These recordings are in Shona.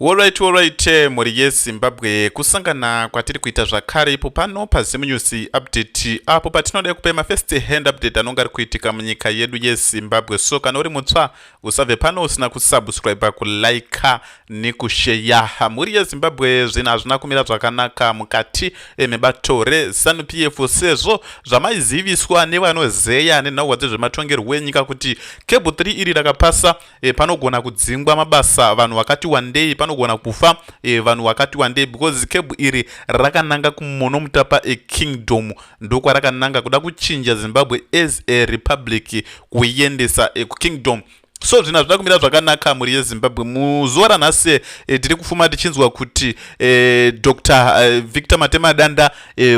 Alright, muri yeZimbabwe kusangana kwatiri kuita zvakare ipo pano paZemunews update apo patinoda kupa mafirst hand update anonga ari kuitika munyika yedu yeZimbabwe. So kana uri mutsva usabve pano usina kusubscribe, kulike nekusheya. Muri yeZimbabwe zvinhu hazvina kumira zvakanaka mukati mebato reZANU-PF sezvo zvamaiziviswa nevanozeya nenhauwa dzezvematongerwo enyika kuti cable 3 iri rakapasa panogona kudzingwa mabasa vanhu vakati wandei, panogona kufa vanhu vakati wandei because cable iri rakananga kumono mutapa ekingdom ndokwa rakananga kuda kuchinja Zimbabwe as a republic kuiendesa kukingdom. So zvina zvida kumira zvakanaka muri yeZimbabwe. Muzuva ranhasi tiri kufuma tichinzwa kuti Dr. Victor Matemadanda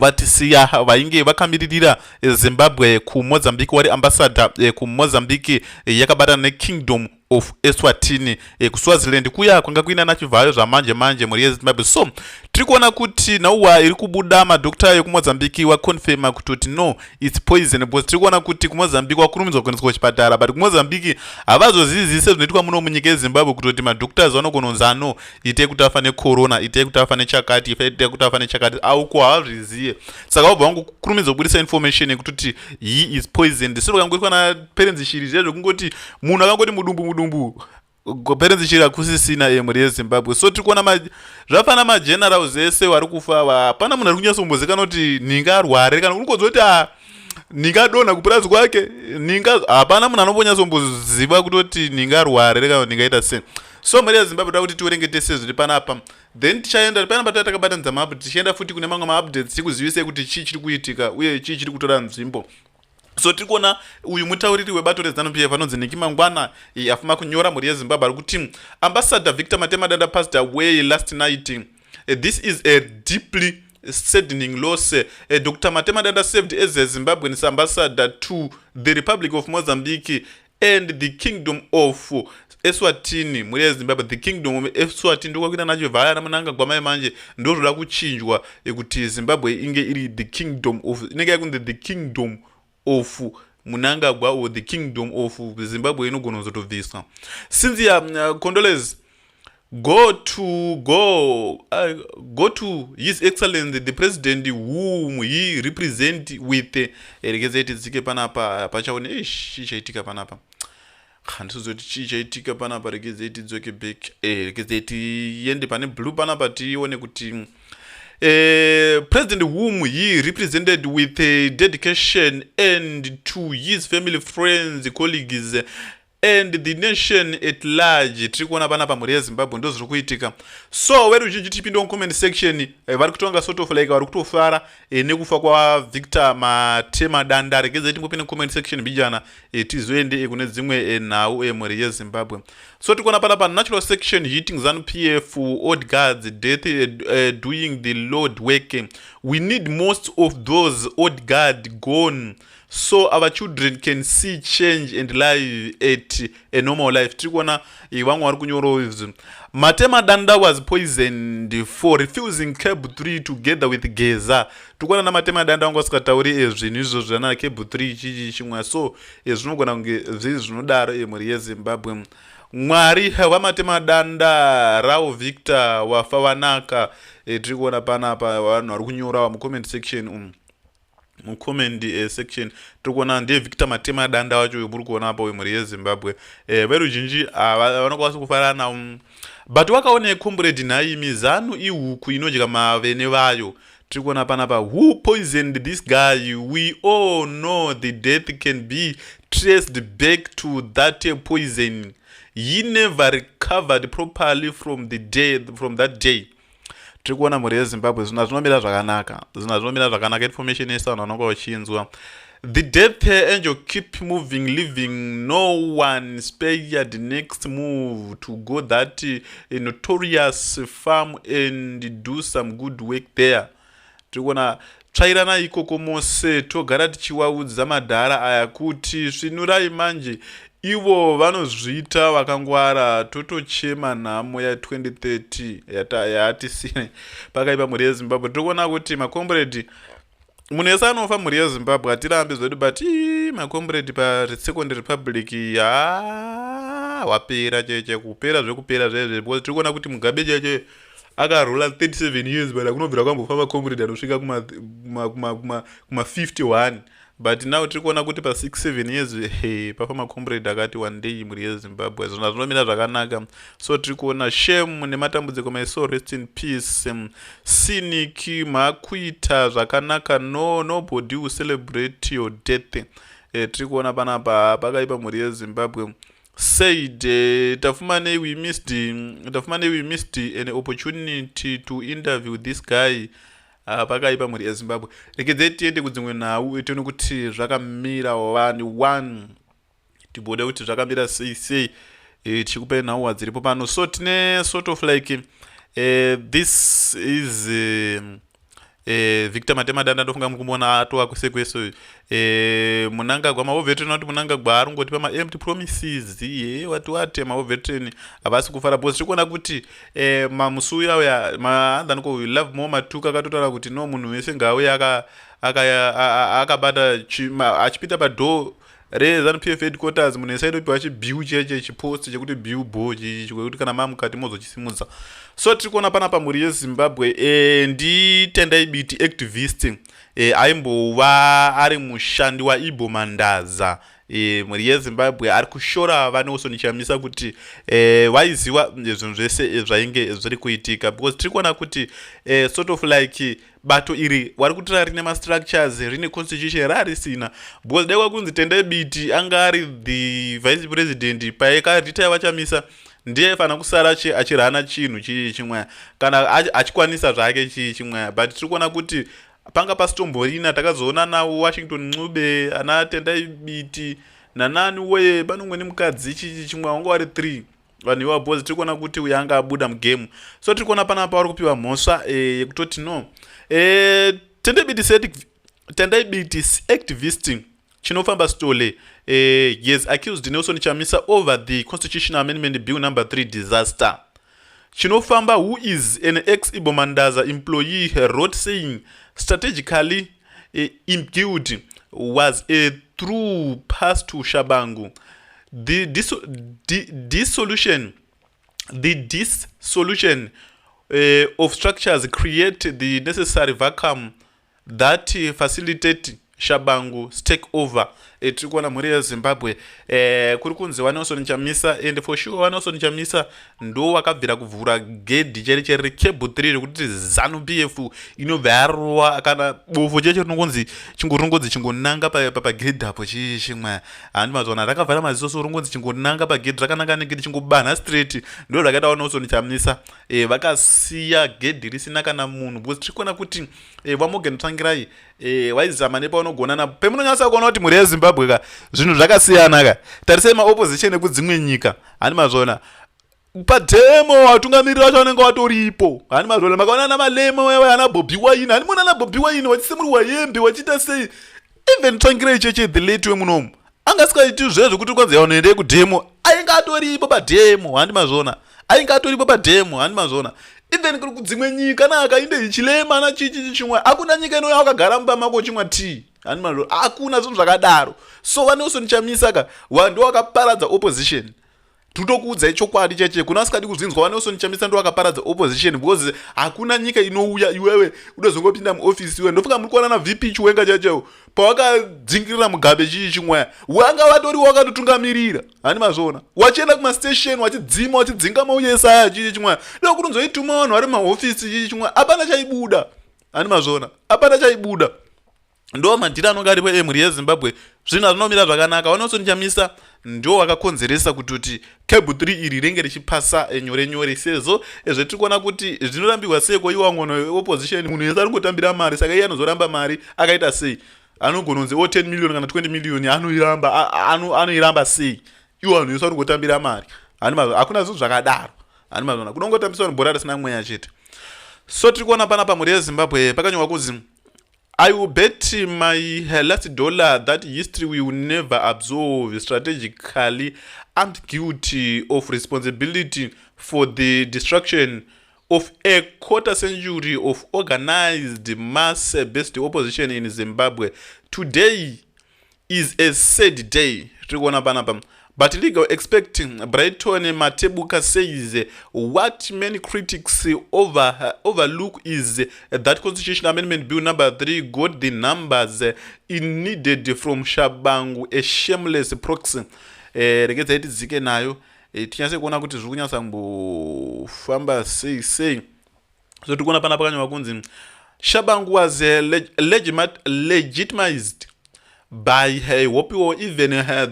vatisiya vainge vakamiririra Zimbabwe kuMozambique, wari ambassador kuMozambique yakabatana neKingdom of Eswatini kuSwaziland kuya kwanga kuina nachivhayo zvamanje manje muri yeZimbabwe. So tiri kuona kuti nhauwa iri kubuda madokta ekuMozambique wakonfirma kuti no it's poison, because tiri kuona kuti kuMozambique wakurumidzwa kuendeswa kuchipatara, but kuMozambique havazozivise zvinoitwa muno munyika yeZimbabwe kutoti madoktas vanogononza no itai kuti afa necorona, itai kuti afa nechakati, itai kuti afa nechakati, auko havazvizive. Saka vabva vangokurumidzwa kubudisa information yekutoti he is poisoned. Sero kangoitwa naparents shiri zvezvo kungoti munhu akangoti mudumbu parents shiri hakusisina muri yeZimbabwe. So tiri kuona zvafana magenerals ese vari kufa, hapana munhu ari kunyatsombozikana kuti ninga arware kana kuri kudzoti ninga dona kupurazi kwake, ninga hapana munhu anombonyatsoziva kutoti ninga arware kana ninga ita sei. So muri yeZimbabwe toda kuti tiverengete zviri panapa, then tichaenda panapa tatakabatanidza mapu tichienda futi kune mamwe maupdates tikuzivise kuti chii chiri kuitika uye chii chiri kutora nzvimbo. So tiri kuona uyu mutauriri webato reZANU-PF anonzi Niki Mangwana afuma kunyora muri yeZimbabwe ari kuti Ambassador Victor Matemadanda passed away last night. This is a deeply saddening loss. Dr. Matemadanda served as a Zimbabwean ambassador to the Republic of Mozambique and the Kingdom of Eswatini. Muri yeZimbabwe the Kingdom of Eswatini ndokwakuita nacho vhaya ramananga gwamai manje ndozvoda kuchinjwa kuti Zimbabwe inge iri the Kingdom of, inenge yakunzi the Kingdom of Munangagwa or the Kingdom of Zimbabwe inogona kuzotobviswa. Cynthia, condolences go to His Excellency the President whom he represent with rekedzeti tsike panapa pachaone chichaitika panapa handizoti chichaitika panapa rekedzeti dzoke back rekedzeti yende pane blue panapa tione kuti President whom he represented with dedication and to his family, friends, colleagues and the nation at large. Tiri kuona panapa muri yeZimbabwe ndo zviri kuitika. So weruzhinji tipinde mucomment section vari kutonga sort of like vari kutofara nekufa kwa Victor Matemadanda. Rekedza tingopinde mucomment section bijana tizoende kune dzimwe nhau muri yeZimbabwe. So tikuona panapa natural section hitting ZANU-PF old guards death doing the Lord work. We need most of those old guards gone so our children can see change and live at a normal life. Tiri kuona vamwe vari kunyora izvi. Matemadanda was poisoned for refusing cable 3 together with Geza. Tikuona naMatemadanda wanga asikatauri zvinhu izvo zvana cable 3 chichi chimwe. So zvinogona kunge zviri zvinodaro muri yeZimbabwe. Mwari waMatemadanda Rao Victor wafa wanaka. Tiri kuona panapa vanhu vari kunyora mucomment section mucomment section tiri kuona ndiye Victor Matemadanda wacho muri kuona apa muri yeZimbabwe. Veruzhinji vanokwanisa kufarana but wakaone comrade Naimi ZANU ihuku inodya mavene vayo. Tiri kuona panapa who poisoned this guy. We all know the death can be traced back to that poison. He never recovered properly from that day. Tiri kuona muri yeZimbabwe zvina zvinomira zvakanaka information yesa vanhu vanonga vachinzwa. The death angel keep moving, living, no one spared. Next move to go that notorious farm and do some good work there. Tiri kuona tsvairana ikoko mose togara tichiwaudza madhara aya kuti svinurai manje ivo vanozviita vakangwara totochema nhamo ya2030 yatisine pakaipa muri yeZimbabwe. Tikuona kuti makomrade munhu yese anofa muri yeZimbabwe hatirambi zvedu but makomrade paSecond Republic wapera cheche kupera zvezve because tiri kuona kuti Mugabe cheche akarola 37 years but akunobvira kwambofamba comrade anosvika kuma 51 but now tiri kuona kuti pa 6-7 years pafama comrade akati one day mhuri yeZimbabwe zvona zvinomira zvakanaka. So tiri kuona shame nematambudziko my rest in peace. Cynic makuita zvakanaka, nobody will celebrate your death. Tiri kuona panapa pakaipa mhuri yeZimbabwe. Said Tafumane we missed an opportunity to interview this guy. Pakaipa mhuri yeZimbabwe. Rekedze tiende kudzimwe nhau tione kuti zvakamira one tibode kuti zvakamira sei tichikupe nhau dziripo pano. So tine sort of like this is Victor Matemadanda ndofunga mukumona atova kusekweso Munangagwa maoveterani kuti Munangagwa arungoti pama empty promises wati maoveterani havasi kufara bosi. Tikuona kuti mamusuya uya maandaniko we love more matuka akatotaura kuti no munhu wese ngauye akabata achipita padoo reZANU-PF headquarters munhu ese aidopiwa chibiu cheche chipost chekuti biu bo chekuti kana mamukati mozochisimudza. So tiri kuona panapa mhuri yeZimbabwe nditendai biti activist aimbova ari mushandi waIbo Mandaza. Mhuri yeZimbabwe ari kushora vaneosonichamisa kuti waiziva zvinhu zvese zvainge zviri kuitika because tiri kuona kuti sort of like bato iri wari kutora rine mastructures rine constitution rarisina because dai kwakunzi tendai biti anga ari the vice president paikaritaya vachamisa ndiye fana kusara achirana chinhu chimwe kana achikwanisa zvake chimwe but tiri kuona kuti panga pasitomborina takazoona nawo Washington Ncube ana tendai biti nanani weye panomweni mukadzi chimwe wanga wari 3 vanhu iwa boss. Tiri kuona kuti uya anga abuda mugame. So tiri kuona panapa vari kupiwa mhosva yekutoti no tendai biti activist chinofamba stole yes accused Nelson Chamisa over the constitutional amendment bill number 3 disaster. Chinofamba, who is an ex-Ibo Mandaza employee, wrote saying strategically imbued was a true path to Shabangu. The dissolution of structures create the necessary vacuum that facilitate Shabangu's takeover. Tiri kuona mhuri yeZimbabwe kuri kunzi vaneosonichamisa and for sure vaneosonichamisa ndo wakabvira kuvhura gedhi cheri recable 3 rekuti ZANU-PF inobva yarova kana bofu cheche rinongonzi chingorongodzi chingonanga pagedhi apo chimwe handi mazona rakavhara maziso so rongodzi chingonanga pagedhi rakananga negedhi chingobanha straight ndo rakaita vaneosonichamisa vakasiya gedhi risina kana munhu because tiri kuona kuti vaMorgan Tsvangirai vaizama nepaunogona napo pemunonyasa kuona kuti mhuri yeZimbabwe ka zvinhu zvakasiyana ka tarisei maopposition ekudzimwe nyika handi mazona padhemo watungamiriri vacho vanenge vatoripo handi mazona makaona namalemo ana Bobi Wine handi muna na Bobi Wine vachisemurwa hembe vachiita sei even Tsvangirai cheche the late wemunomu angasikaiti zvezvo kuti kwanzi yaonoendei kudhemo ainge atoripo padhemo handi mazona ainge atoripo padhemo handi mazona even kuri kudzimwe nyika naakainde ichilema na chichi chimwe hakuna nyika inoya wakagara mubamako chimwa tii handi mazona hakuna zvinhu zvakadaro. So vaneosonichamisa ka ndo wakaparadza opposition. Tutokuudzai chokwadi cheche kuna asikadi kuzinzwa vaneosonichamisa ndo wakaparadza opposition because hakuna nyika inouya iwewe unozongopinda muofisi iwe ndofunga muri kuona na VP Chiwenga chacho pawakadzingirira Mugabe chichi chimwe wanga vatori wakatotungamirira handi mazona wachienda kumastation wachidzima wachidzinga mauyesa aya chichi chimwe ndo kuti unzoituma vanhu vari mumaofisi chichi chimwe hapana chaibuda handi mazona hapana chaibuda. Ndo madhiri anonga aripo emhuri yeZimbabwe zvinhu hazvinomira zvakanaka vaneosonichamisa ndo wakakonzeresa kuti cable 3 iri ringe richipasa nyore sezvo tiri kuona kuti zvinorambirwa seko iwangono opposition munhu yese aringotambira mari saka iye anozoramba mari akaita sei anogononzi 10 million kana 20 million anoiramba sei iwo vanhu yese aringotambira mari hakuna zvinhu zvakadaro handi mazona kunongotambiswa bhora risina mweya chete. So tiri kuona panapa mhuri yeZimbabwe pakanyorwa kuzi I will bet my last dollar that history will never absolve strategically armed guilty of responsibility for the destruction of a quarter century of organized mass-based opposition in Zimbabwe. Today is a sad day. But legal expecting Brighton Matebuka says what many critics overlook is that Constitution Amendment Bill number 3 got the numbers needed from Shabangu, a shameless proxy. Regeza iti zike nayo tinyase kuona kuti zviri kunyasa kumbofamba sei. So tikuona pana pakanywa kunzi Shabangu was legitimized by Wopi, or even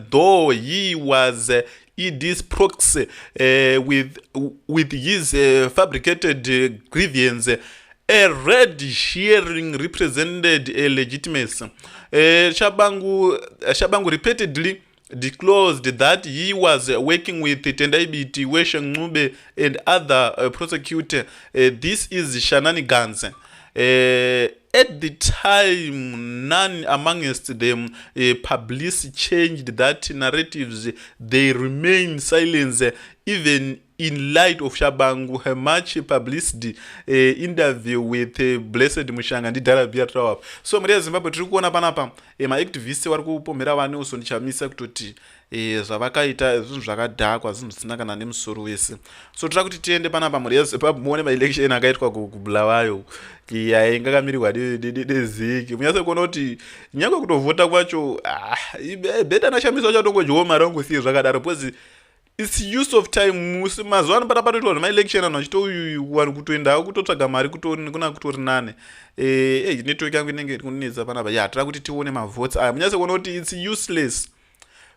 though he was ED's proxy with his fabricated grievance. A red hearing represented a legitimacy. Shabangu repeatedly disclosed that he was working with Tendaibiti, Weshe Ngube, and other prosecutors. This is shenanigans. At the time, none amongst them publicly changed that narratives. They remain silent, even in light of Shabangu, her much publicity interview with Blessed Mushanga ndi Darabia Trawap. So Maria Zimbabwe tiri kuona panapa activists vari kupomera vane usondichamisa kutoti zvavakaita zvinhu zvakadhakwa, zvinhu zvisina kana nemusoro wese. So tira kuti tiende panapa Maria Zimbabwe muone maelection akaitwa kuBulawayo yainga kamirirwa neziki. Munyase kuona kuti nyangwe kutovhota kwacho beta nashamisa chatongodyawo mari angosiye zvakadaro, because it's use of time. Mazuva ano patapatoitwa zvemaelection anhu achitowana kutoendawo kutotsvaga mari kuna kutori nane. Network yangu inenge kunetsa panapa. Tira kuti tione mavotes aya. Munyase kuona kuti it's useless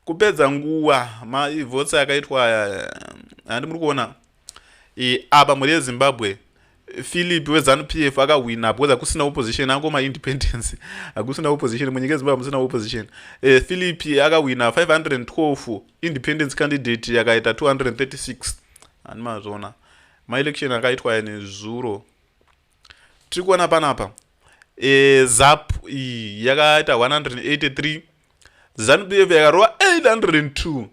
kupedza nguva. Mavotes akaitwa handi muri kuona apa muri yeZimbabwe. Philip weZANU-PF akawina because hakusina opposition, angoma independence. Hakusina opposition munyika yeZimbabwe, musina opposition. Philip akawina 512, independence candidate yakaita 236. Ani mazona ma election akaitwa nezuro. Tiri kuona panapa ZAP yakaita 183, ZANU-PF yakarova 802,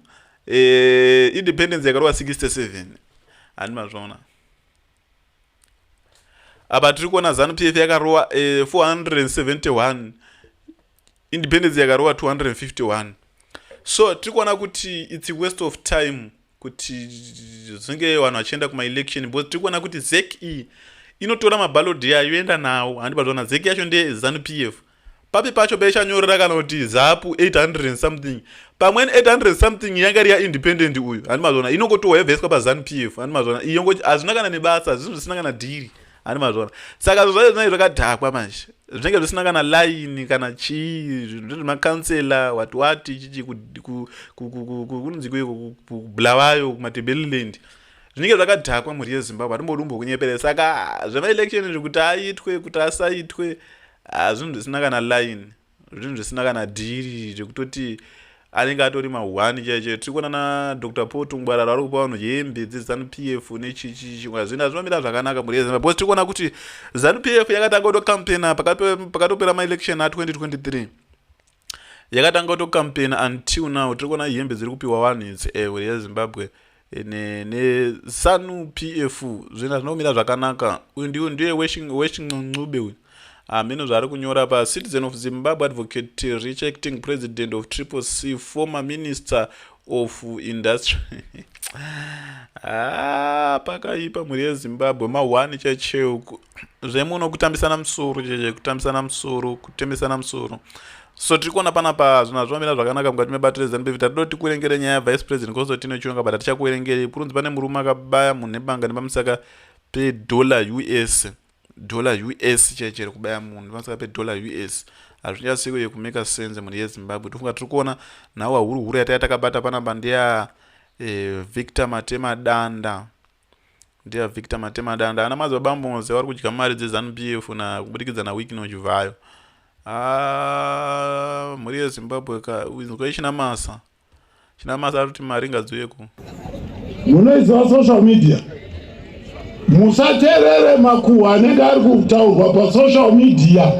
independence yakarova 67. Ani mazona apa tiri kuona ZANU-PF yakarova 471, independence yakarova 251. So tiri kuona kuti it's a waste of time kuti zvinge vanhu vachienda kuma-election, because tiri kuona kuti ZEC inotora mabhalodi yayo yoenda nawo. Handi patona ZEC yacho ndeye ZANU-PF. Papi pacho bechanyorera kana kuti ZAPU 800 something, pamweni 800 something yanga iri independent uyu. Handi mazona inongotohevheswa paZANU-PF. Handi mazona iyongoti hazvina kana nebasa, zvinhu zvisina kana dhiri. Handi mazona saka zvinhu zvacho zvakadhakwa manje, zvinenge zvisina kana line kana chii, zvinhu zvemakansela wati chichi kunzi kuBulawayo kuMatebeleland zvinenge zvakadhakwa muri yeZimbabwe. Hatimbodi kumbokunyeperera. Saka zvemaelection zvekuti aitwe kuti asaitwe zvinhu zvisina kana line, zvinhu zvisina kana dhiri zvekutoti anenge atori ma1 chaiche. Tiri kuona na Dr. Poto Ngwarara ari kupa vanhu hembe dzeZANU-PF nechichi chimwe zvinhu zvinomira zvakanaka muri yeZimbabwe, because tiri kuona kuti ZANU-PF yakatanga kutokampena pakatopera ma-election a2023. Yakatanga kutokampena until now. Tiri kuona hembe dziri kupiwa vanhu idzi muri yeZimbabwe neZANU-PF. Zvinhu zvinomira zvakanaka. Uyu ndiye Weshe Ngube uyu. Meno zvari kunyora pa Citizen of Zimbabwe advocate rejecting president of CCC, former minister of industry. Pakaipa muri yeZimbabwe ma1 chaicheuku zvemuno kutambisana musoro cheche, kutambisana musoro, kutembesana musoro. So tiri kuona panapa zvinhu zvomira zvakanaka mukati mebato reZANU-PF. Tatoti kuerengere nyaya yaVice President Constantine Chiwenga, but hatichakuerengeri. Kurunzi pane murume akabaya munhu nebanga nepamusaka pe$US. $US chaiche kubaya munhu nepamusaka pe$US. Hazvichasiko yekumeka sense muri yeZimbabwe. Tofunga tiri kuona nhau huru yataya takabata panapa ndeya Victor Matemadanda. Ndeya Victor Matemadanda. Ana madzibabamboze vari kudya mari dzeZANU-PF na kubudikidza nawiki nochivhayo. Muri yeZimbabwe kwa chinamasa ari kuti mari ngadziuyeko. Munoiziva social media, musateerere makuhwa anenge ari kutaurwa pasocial media.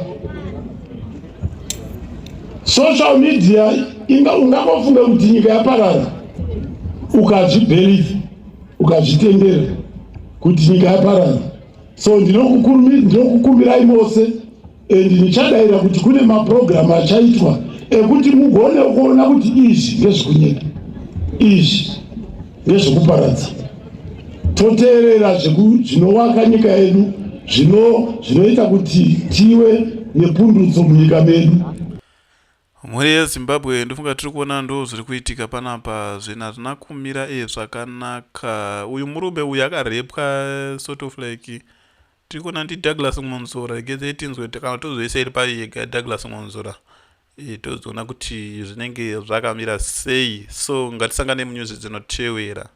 Social media ungangofunga kuti nyika yaparara ukazvibheliva ukazvitendera kuti nyika yaparara. So ndinokukumbirai mose ndichadayira kuti kune maprogramu achaitwa ekuti mugone kuona kuti izvi ngezvekunyika. izvi nezvekuparadza. Toteerera zvinovaka nyika yedu, zvinoita kuti tive nepundutso munyika medu. Mhuri yeZimbabwe ndofunga tiri kuona ndo zviri kuitika panapa, zvinhu hazvina kumira zvakanaka. Uyu murume uyu akarepwa sort of like, tiri kuona ndiDouglas Monzora geze tinzwe kana tozoisa iri payega Douglas Monzora tozoona kuti zvinenge zvakamira sei. So ngatisangane munyuzi dzinotevera.